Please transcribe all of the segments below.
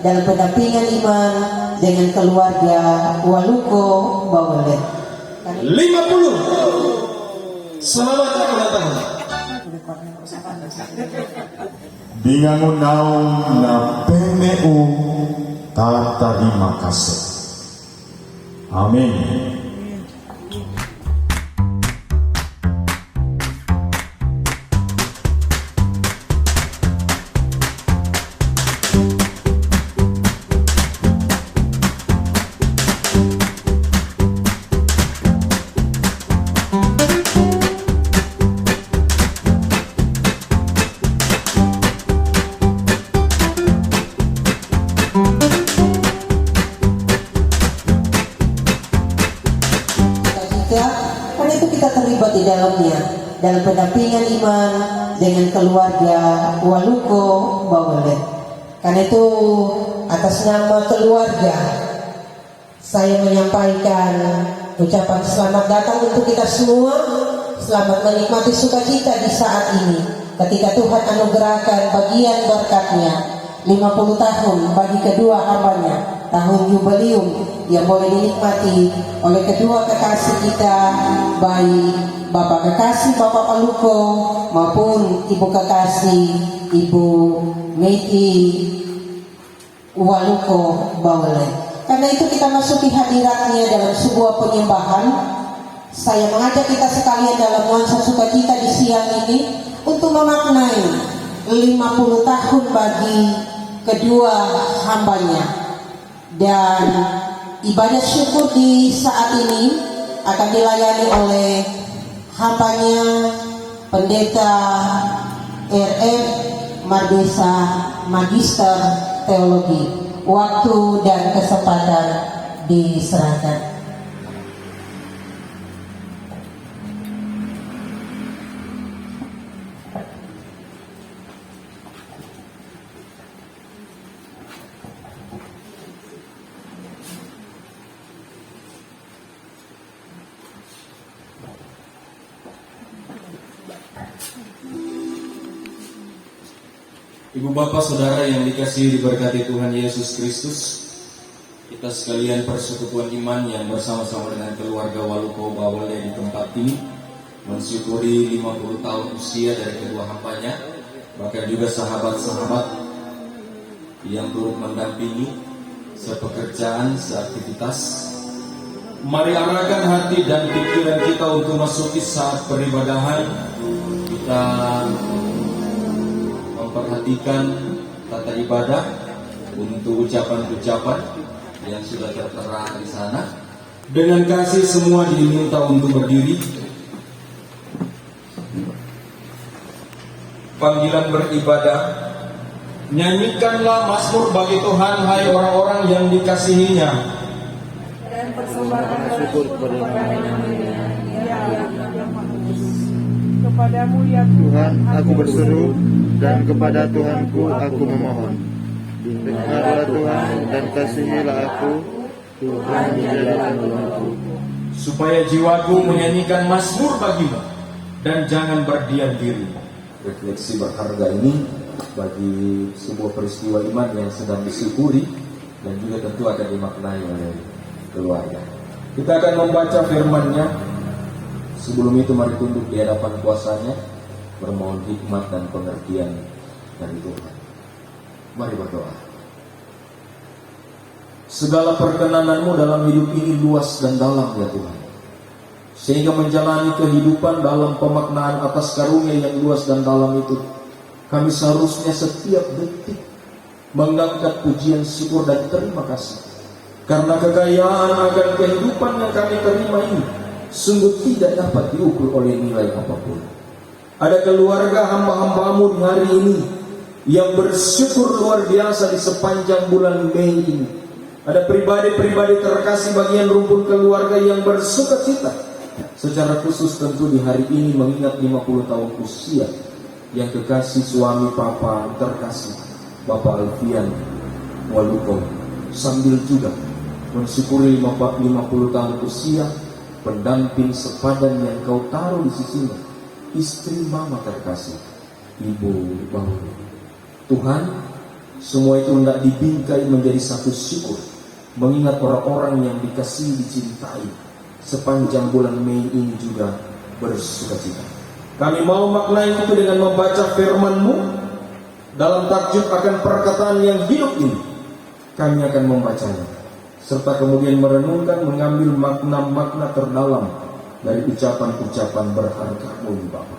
dalam pendampingan iman dengan keluarga Waluko Bawale. 50. Selamat kedatangan. Dengan naung na PMU tata terima kasih. Amin. Karena itu kita terlibat di dalamnya dalam pendampingan iman dengan keluarga Waluko Bawale. Karena itu atas nama keluarga saya menyampaikan ucapan selamat datang untuk kita semua. Selamat menikmati sukacita di saat ini ketika Tuhan anugerahkan bagian berkatnya 50 tahun bagi kedua hambanya, tahun jubileum yang boleh dinikmati oleh kedua kekasih kita, baik Bapak kekasih Bapak Waluko maupun Ibu kekasih Ibu Meti Waluko Bawale. Karena itu kita masuki hadiratnya dalam sebuah penyembahan. Saya mengajak kita sekalian dalam nuansa sukacita di siang ini untuk memaknai 50 tahun bagi kedua hambanya. Dan ibadah syukur di saat ini akan dilayani oleh hambanya Pendeta RF Mardesa Magister Teologi. Waktu dan kesempatan diserahkan. Ibu bapak saudara yang dikasihi diberkati Tuhan Yesus Kristus, kita sekalian persekutuan iman yang bersama-sama dengan keluarga Waluko Bawale di tempat ini mensyukuri 50 tahun usia dari kedua hambanya, bahkan juga sahabat-sahabat yang turut mendampingi sepekerjaan, seaktivitas. Mari arahkan hati dan pikiran kita untuk masuki saat peribadahan. Kita memperhatikan tata ibadah untuk ucapan-ucapan yang sudah tertera di sana. Dengan kasih semua diminta untuk berdiri. Panggilan beribadah. Nyanyikanlah mazmur bagi Tuhan, hai orang-orang yang dikasihinya. Dan persembahan syukur kepadamu ya Tuhan, aku berseru, dan kepada Tuhanku aku memohon. Dengarlah Tuhan dan kasihilah aku, Tuhan menjadikan Tuhanku. Supaya jiwaku menyanyikan mazmur bagimu dan jangan berdiam diri. Refleksi berharga ini bagi sebuah peristiwa iman yang sedang disyukuri dan juga tentu akan dimaknai oleh keluarga. Kita akan membaca firman-Nya. Sebelum itu mari tunduk di hadapan kuasa-Nya, bermohon hikmat dan pengertian dari Tuhan. Mari berdoa. Segala perkenanan-Mu dalam hidup ini luas dan dalam ya Tuhan, sehingga menjalani kehidupan dalam pemaknaan atas karunia yang luas dan dalam itu, kami seharusnya setiap detik mengangkat pujian syukur dan terima kasih, karena kekayaan akan kehidupan yang kami terima ini sungguh tidak dapat diukur oleh nilai apapun. Ada keluarga hamba-hamba-Mu di hari ini yang bersyukur luar biasa di sepanjang bulan Mei ini. Ada pribadi-pribadi terkasih bagian rumpun keluarga yang bersuka cita. Secara khusus tentu di hari ini mengingat 50 tahun usia yang kekasih suami papa terkasih Bapak Alfian Waluko, sambil juga mensyukuri 50 tahun usia pendamping sepadan yang Kau taruh di sisinya, istri mama terkasih Ibu Bawale. Tuhan, semua itu hendak dibingkai menjadi satu syukur, mengingat orang-orang yang dikasihi dicintai sepanjang bulan Mei ini juga bersukacita. Kami mau maknai itu dengan membaca firman-Mu dalam takjub akan perkataan yang hidup ini. Kami akan membacanya serta kemudian merenungkan, mengambil makna-makna terdalam dari ucapan-ucapan berharga-Mu Bapa.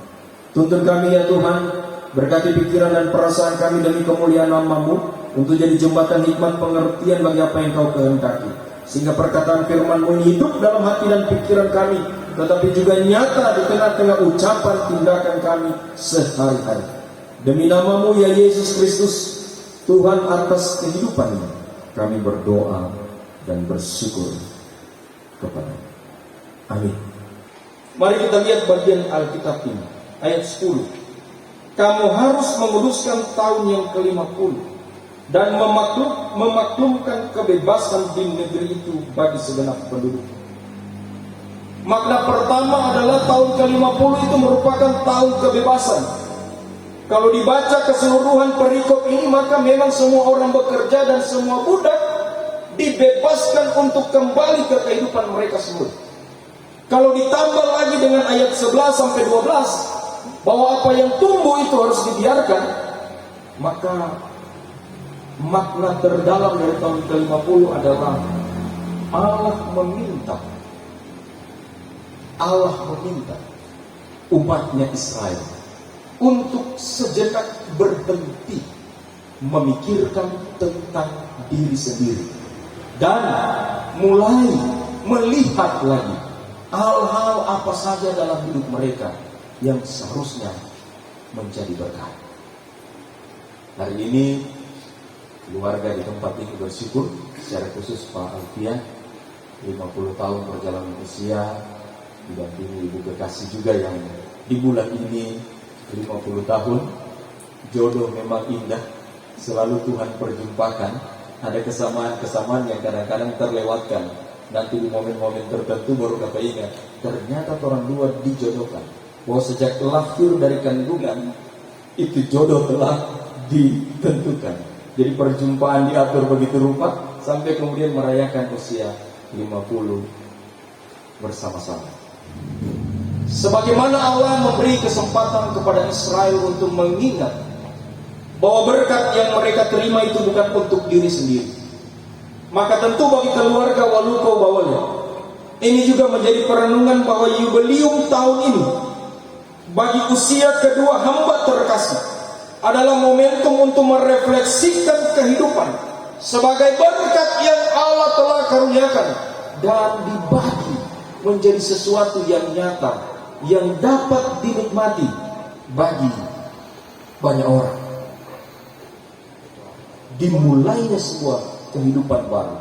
Tuntun kami ya Tuhan, berkati pikiran dan perasaan kami demi kemuliaan nama-Mu, untuk jadi jembatan hikmat pengertian bagi apa yang Kau kehendaki, sehingga perkataan firman-Mu ini hidup dalam hati dan pikiran kami, tetapi juga nyata di tengah-tengah ucapan tindakan kami sehari-hari. Demi nama-Mu ya Yesus Kristus, Tuhan, atas kehidupan ini kami berdoa dan bersyukur kepada-Mu. Amin. Mari kita lihat bagian Alkitab ini, ayat 10. Kamu harus menguduskan tahun yang ke-50 dan memaklumkan kebebasan di negeri itu bagi segenap penduduk. Makna pertama adalah tahun ke-50 itu merupakan tahun kebebasan. Kalau dibaca keseluruhan perikop ini, maka memang semua orang bekerja dan semua budak dibebaskan untuk kembali ke kehidupan mereka semula. Kalau ditambah lagi dengan ayat 11 sampai 12 bahwa apa yang tumbuh itu harus dibiarkan, maka makna terdalam dari tahun ke-50 adalah Allah meminta umatnya Israel untuk sejenak berhenti memikirkan tentang diri sendiri dan mulai melihat lagi hal-hal apa saja dalam hidup mereka yang seharusnya menjadi berkat. Hari ini keluarga di tempat ini bersyukur, secara khusus Pak Alfian, 50 tahun perjalanan usia, didampingi Ibu Kekasih juga yang di bulan ini 50 tahun. Jodoh memang indah, selalu Tuhan perjumpakan. Ada kesamaan-kesamaan yang kadang-kadang terlewatkan. Nanti di momen-momen tertentu baru dapat ingat, ternyata orang dua dijodohkan. Bahwa sejak lahir dari kandungan itu jodoh telah ditentukan. Jadi perjumpaan diatur begitu rupa sampai kemudian merayakan usia 50 bersama-sama. Sebagaimana Allah memberi kesempatan kepada Israel untuk mengingat bahwa berkat yang mereka terima itu bukan untuk diri sendiri, maka tentu bagi keluarga Waluko Bawalya ini juga menjadi perenungan bahwa jubilium tahun ini bagi usia kedua hamba terkasih adalah momentum untuk merefleksikan kehidupan sebagai berkat yang Allah telah karuniakan dan dibagi menjadi sesuatu yang nyata yang dapat dinikmati bagi banyak orang. Dimulainya sebuah kehidupan baru.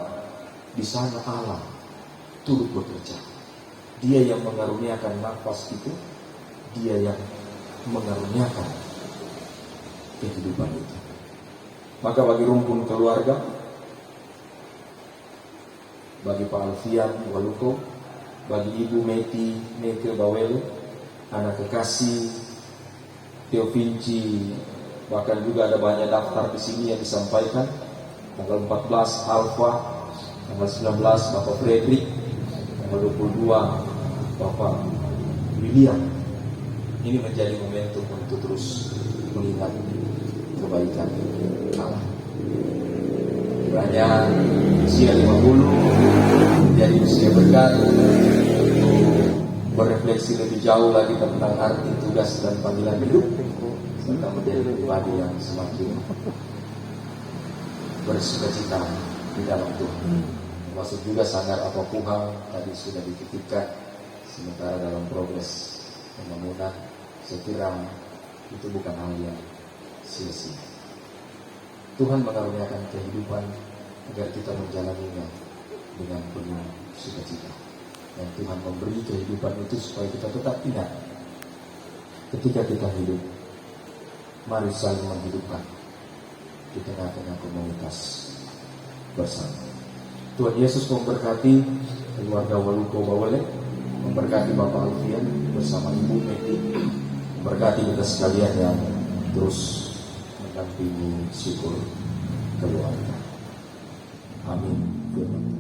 Di sana Allah turut bekerja. Dia yang mengaruniakan nafas itu, Dia yang mengaruniakan kehidupan itu. Maka bagi rumpun keluarga, bagi Pak Alfian Waluko, bagi Ibu Meke Bawel, anak kekasih Theo Vinci, bahkan juga ada banyak daftar di sini yang disampaikan. Tanggal 14 Alfa, tanggal 19 Bapak Frederick, tanggal 22 Bapak William. Ini menjadi momentum untuk terus mengingat kebaikan Allah. Banyak usia 50 menjadi usia berkat untuk berefleksi lebih jauh lagi tentang arti tugas dan panggilan hidup, serta menjadi pribadi yang semakin bersukacita di dalam Tuhan. Termasuk juga sanggar apa Puhang tadi sudah dititipkan, sementara dalam progres pembangunan, saya kira itu bukan hal yang sia-sia. Tuhan mengaruniakan kehidupan agar kita menjalaninya dengan penuh sukacita. Dan Tuhan memberi kehidupan itu supaya kita tetap ingat ketika kita hidup, mari saling menghidupkan di tengah-tengah komunitas bersama. Tuhan Yesus memberkati keluarga Waluko Bawalya, memberkati Bapak Alfian bersama Ibu Meti, memberkati kita sekalian yang terus mendampingi syukur keluarga. Amin. Firman Tuhan.